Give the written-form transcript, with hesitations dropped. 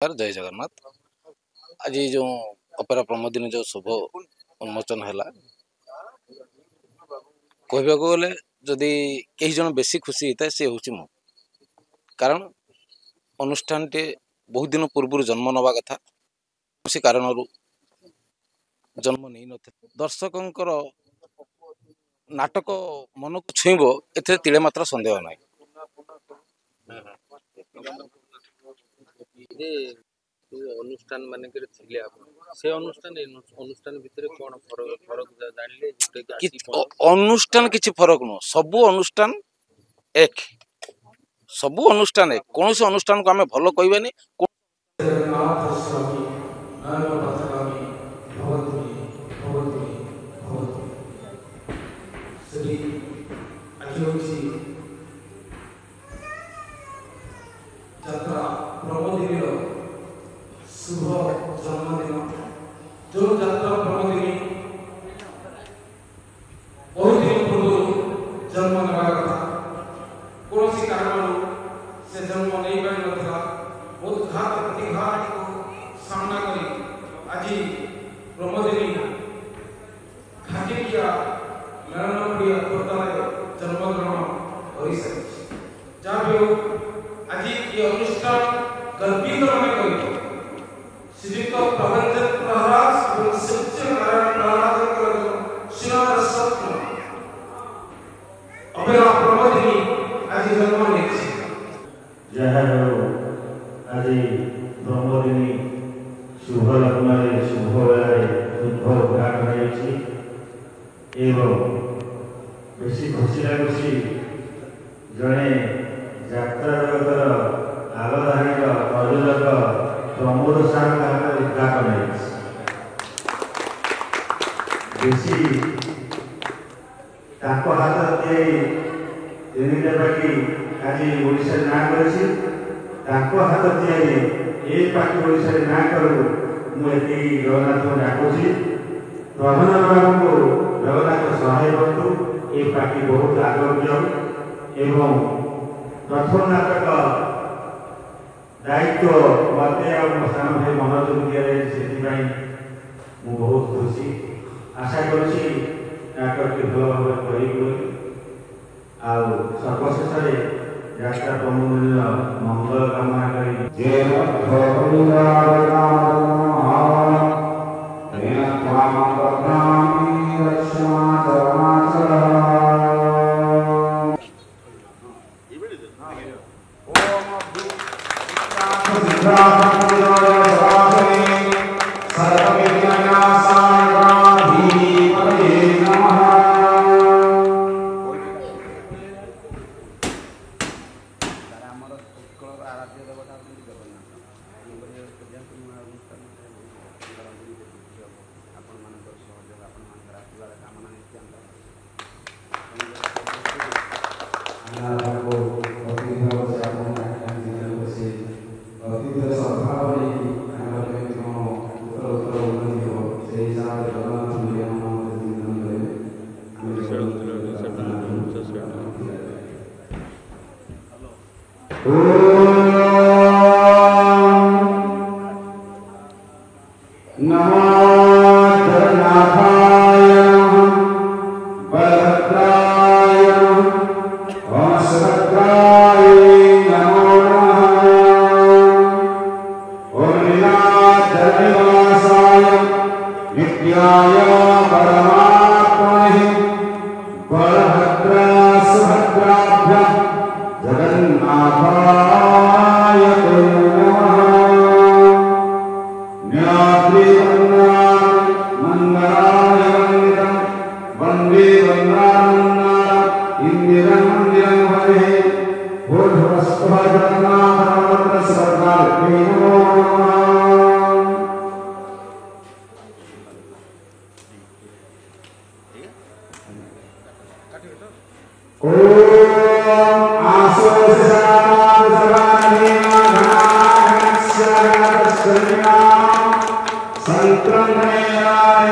जय जगन्नाथ। आज जो अपेरा प्रमोदिनी जो शुभ उन्मोचन है कहवा गले जदि कई जन बेसी खुशी होता है सी हूँ मु कारण अनुष्ठान टे बहुत दिन पूर्व जन्म नवा कथा किसी कारण जन्म नहीं न दर्शकों नाटक मन को छुईब ए तिले मात्र संदेह ना अनुष्ठान माने से अनुष्ठान अनुष्ठान भितर कौन फरक जानिले अनुष्ठान किछि फरक न सबु अनुष्ठान एक सबु अनुष्ठान एक कौन से अनुष्ठान को आम भल कहबानी शुभ जन्मदिन जो जात्रा प्रमोदिनी बहुत दिन पूर्व जन्म नवा कथा कौन सी कारण से जन्म नहीं पारि नथिला बहुत घात प्रतिघात को सामना करी आज प्रमोदिनी घाटिया मेलन प्रिय खोर्धार जन्मग्रहण कर सारी जहाँ भी हो आज ये अनुष्ठान गर्वित मन कर श्रीयुक्त प्रभंजन प्रहलाद और सत्य नारायण प्रहलाद श्रीनाथ सत्य अपेरा प्रमोदिनी आज जन्म लेछि जहाँ आज प्रमोदिनी शुभ लग्न शुभ बेला शुभ घाट एवं बेसी खुशी लगुच जड़े यात्रा जगतर आगधारिक प्रयोजक प्रमोद सार उद्घाटन बेसी हाथ तीन पार्टी आज ओडिशा ना कर हाथ तैयारी पार्टी ओडिशा ना करूँ मुझे जगन्नाथ को डाकुची प्रधान बाबू को जगन्नाथ सहाय बंधु ये पार्टी बहुत आग्रह एवं प्रथम नाटक दायित्व मत साम भाई मनोज दिए बहुत खुशी आशा करुँच नाटक भल भाव सर्वशेष यात्रा प्रमोदिनी मंगल कामना संक्रमण